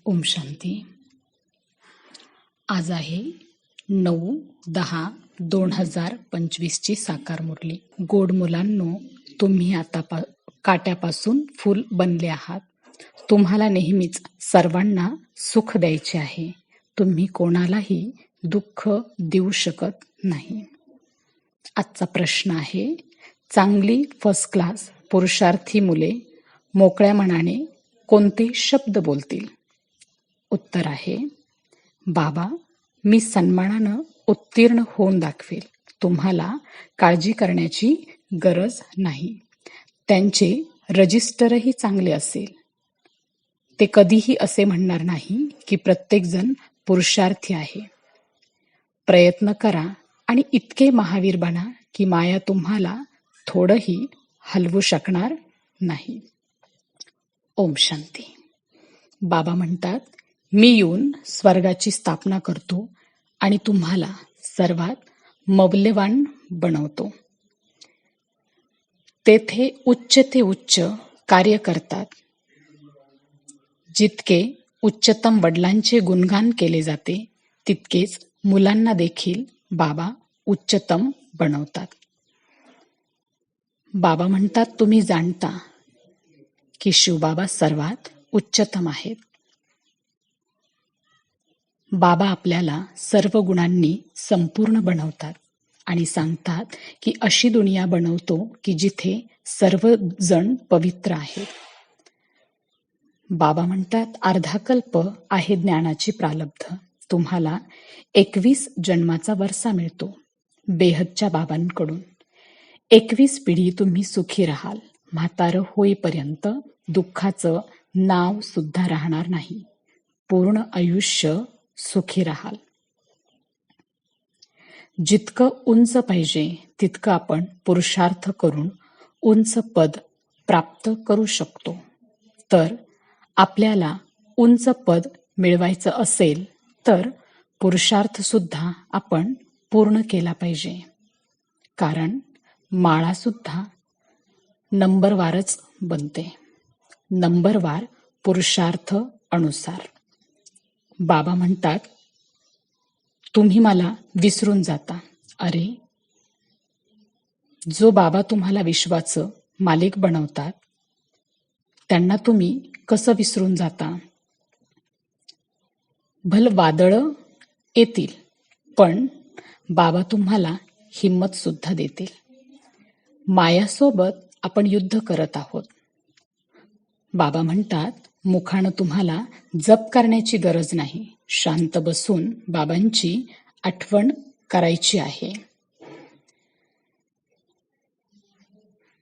ओम शांती. आज आहे 9/10/2025 ची साकार मुरली. गोड मुलांनो, तुम्ही आता काट्यापासून फूल बनले आहात. तुम्हाला नेहमीच सर्वांना सुख द्यायचे आहे. तुम्ही कोणालाही दुःख देऊ शकत नाही. आजचा प्रश्न आहे, चांगली फर्स्ट क्लास पुरुषार्थी मुले मोकळ्या मनाने कोणते शब्द बोलतील? उत्तर आहे, बाबा, मी सन्मानानं उत्तीर्ण होऊन दाखवेल. तुम्हाला काळजी करण्याची गरज नाही. त्यांचे रजिस्टरही चांगले असेल. ते कधीही असे म्हणणार नाही की प्रत्येकजण पुरुषार्थी आहे. प्रयत्न करा आणि इतके महावीर बना की माया तुम्हाला थोडंही हलवू शकणार नाही. ओम शांती. बाबा म्हणतात, मी येऊन स्वर्गाची स्थापना करतो आणि तुम्हाला सर्वात मौल्यवान बनवतो. तेथे उच्च ते उच्च कार्य करतात. जितके उच्चतम वडिलांचे गुणगान केले जाते, तितकेच मुलांना देखील बाबा उच्चतम बनवतात. बाबा म्हणतात, तुम्ही जाणता की शिवबाबा सर्वात उच्चतम आहेत. बाबा आपल्याला सर्व गुणांनी संपूर्ण बनवतात आणि सांगतात की अशी दुनिया बनवतो की जिथे सर्व जण पवित्र आहेत. बाबा म्हणतात, अर्धा कल्प आहे ज्ञानाची प्रालब्ध. तुम्हाला 21 जन्माचा वरसा मिळतो बेहदच्या बाबांकडून. 21 पिढी तुम्ही सुखी राहाल. म्हातारं होईपर्यंत दुःखाचं नाव सुद्धा राहणार नाही. पूर्ण आयुष्य सुखी राहाल. जितकं उंच पाहिजे तितकं आपण पुरुषार्थ करून उंच पद प्राप्त करू शकतो. तर आपल्याला उंच पद मिळवायचं असेल तर पुरुषार्थ सुद्धा आपण पूर्ण केला पाहिजे. कारण माळा सुद्धा नंबरवारच बनते. नंबरवार पुरुषार्थ अनुसार. बाबा म्हणतात, तुम्ही मला विसरून जाता. अरे, जो बाबा तुम्हाला विश्वाचं मालिक बनवतात त्यांना तुम्ही कसं विसरून जाता? भल वादळं येतील, पण बाबा तुम्हाला हिम्मत सुद्धा देतील. मायासोबत आपण युद्ध करत आहोत. बाबा म्हणतात, मुखानं तुम्हाला जप करण्याची गरज नाही. शांत बसून बाबांची आठवण करायची आहे.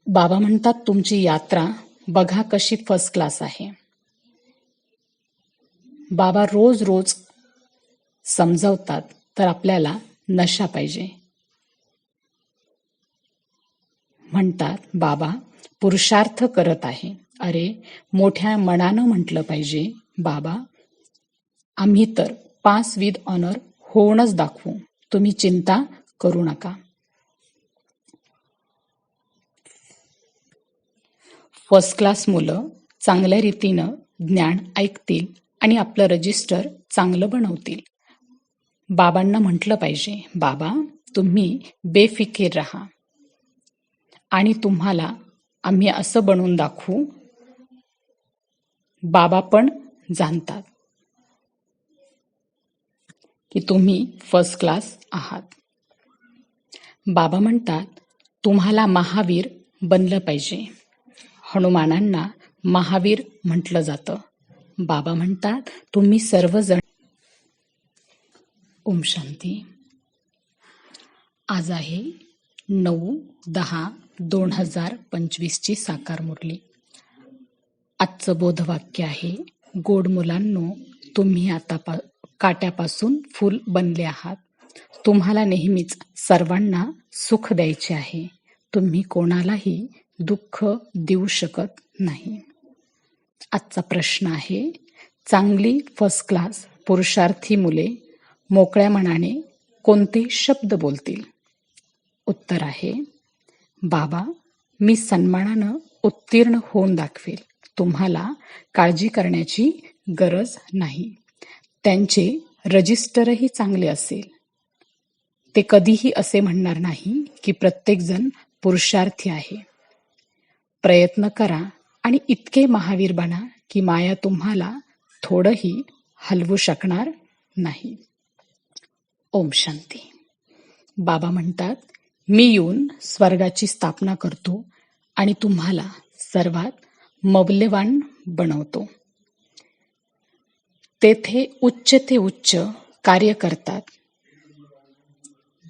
बाबा म्हणतात, तुमची यात्रा बघा कशी फर्स्ट क्लास आहे. बाबा रोज रोज समजावतात, तर आपल्याला नशा पाहिजे. म्हणतात, बाबा पुरुषार्थ करत आहे. अरे, मोठ्या मनानं म्हटलं पाहिजे, बाबा आम्ही तर पास विथ ऑनर होऊनच दाखवू. तुम्ही चिंता करू नका. फर्स्ट क्लास मुलं चांगल्या रीतीनं ज्ञान ऐकतील आणि आपलं रजिस्टर चांगलं बनवतील. बाबांना म्हटलं पाहिजे, बाबा तुम्ही बेफिकीर राहा आणि तुम्हाला आम्ही असं बनवून दाखवू. बाबा पण जाणतात की तुम्ही फर्स्ट क्लास आहात. बाबा म्हणतात, तुम्हाला महावीर बनलं पाहिजे. हनुमानांना महावीर म्हटलं जातं. बाबा म्हणतात, तुम्ही सर्वजण. ओम शांती. आज आहे 9/10/2025 ची साकार मुरली. आजचं बोधवाक्य आहे, गोड मुलांनो, तुम्ही आता काट्यापासून फूल बनले आहात. तुम्हाला नेहमीच सर्वांना सुख द्यायचे आहे. तुम्ही कोणालाही दुःख देऊ शकत नाही. आजचा प्रश्न आहे, चांगली फर्स्ट क्लास पुरुषार्थी मुले मोकळ्या मनाने कोणते शब्द बोलतील? उत्तर आहे, बाबा, मी सन्मानानं उत्तीर्ण होऊन दाखवेल. तुम्हाला काळजी करण्याची गरज नाही. त्यांचे रजिस्टरही चांगले असेल. ते कधीही असे म्हणणार नाही की प्रत्येकजण पुरुषार्थी आहे. प्रयत्न करा आणि इतके महावीर बना की माया तुम्हाला थोडंही हलवू शकणार नाही. ओम शांती. बाबा म्हणतात, मी येऊन स्वर्गाची स्थापना करतो आणि तुम्हाला सर्वात मौल्यवान बनवतो. तेथे उच्च ते उच्च कार्य करतात.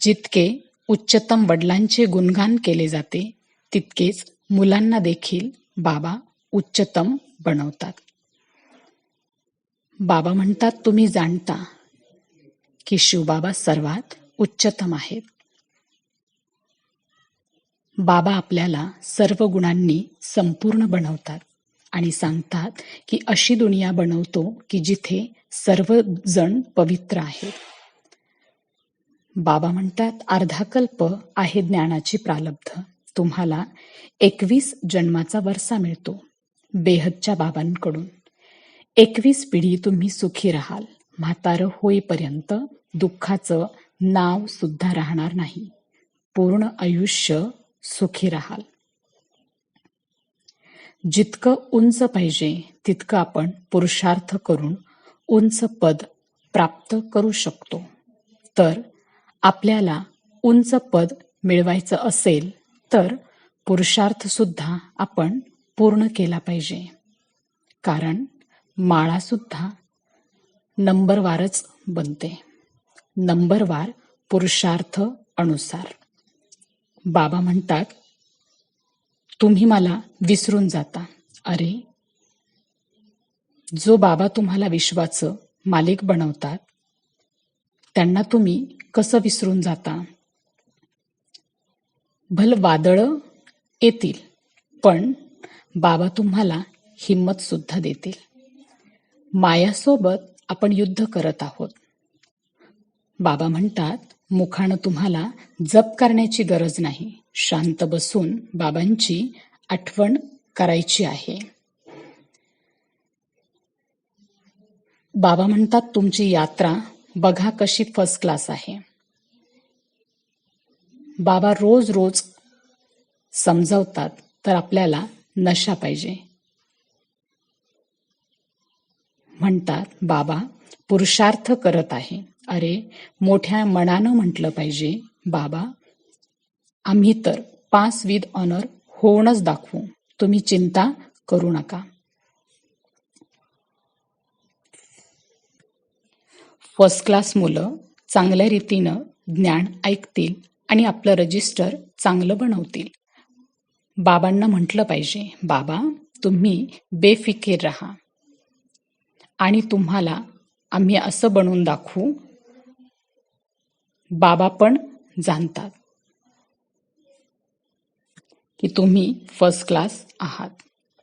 जितके उच्चतम वडिलांचे गुणगान केले जाते तितकेच मुलांना देखील बाबा उच्चतम बनवतात. बाबा म्हणतात, तुम्ही जाणता की शिवबाबा सर्वात उच्चतम आहेत. बाबा आपल्याला सर्व गुणांनी संपूर्ण बनवतात आणि सांगतात की अशी दुनिया बनवतो की जिथे सर्व जण पवित्र आहेत. बाबा म्हणतात, अर्धा कल्प आहे ज्ञानाची प्रालब्ध. तुम्हाला 21 जन्माचा वरसा मिळतो बेहदच्या बाबांकडून. 21 पिढी तुम्ही सुखी राहाल. म्हातारं होईपर्यंत दुःखाचं नाव सुद्धा राहणार नाही. पूर्ण आयुष्य सुखी राहाल. जितकं उंच पाहिजे तितकं आपण पुरुषार्थ करून उंच पद प्राप्त करू शकतो. तर आपल्याला उंच पद मिळवायचं असेल तर पुरुषार्थ सुद्धा आपण पूर्ण केला पाहिजे. कारण माळा सुद्धा नंबरवारच बनते. नंबरवार पुरुषार्थ अनुसार. बाबा म्हणतात, तुम्ही मला विसरून जाता. अरे, जो बाबा तुम्हाला विश्वाचं मालिक बनवतात त्यांना तुम्ही कसं विसरून जाता? भल वादळं येतील पण बाबा तुम्हाला हिम्मत सुद्धा देतील. मायासोबत आपण युद्ध करत आहोत. बाबा म्हणतात, मुखानं तुम्हाला जप करण्याची गरज नाही. शांत बसून बाबांची आठवण करायची आहे. बाबा म्हणतात, तुमची यात्रा बघा कशी फर्स्ट क्लास आहे. बाबा रोज रोज समजावतात तर आपल्याला नशा पाहिजे. म्हणतात, बाबा पुरुषार्थ करत आहे. अरे, मोठ्या मनानं म्हटलं पाहिजे, बाबा आम्ही तर पास विथ ऑनर होऊनच दाखवू. तुम्ही चिंता करू नका. फर्स्ट क्लास मुलं चांगल्या रीतीनं ज्ञान ऐकतील आणि आपलं रजिस्टर चांगलं बनवतील. बाबांना म्हटलं पाहिजे, बाबा तुम्ही बेफिकीर राहा आणि तुम्हाला आम्ही असं बनवून दाखवू. बाबा पण जाणतात की तुम्ही फर्स्ट क्लास आहात.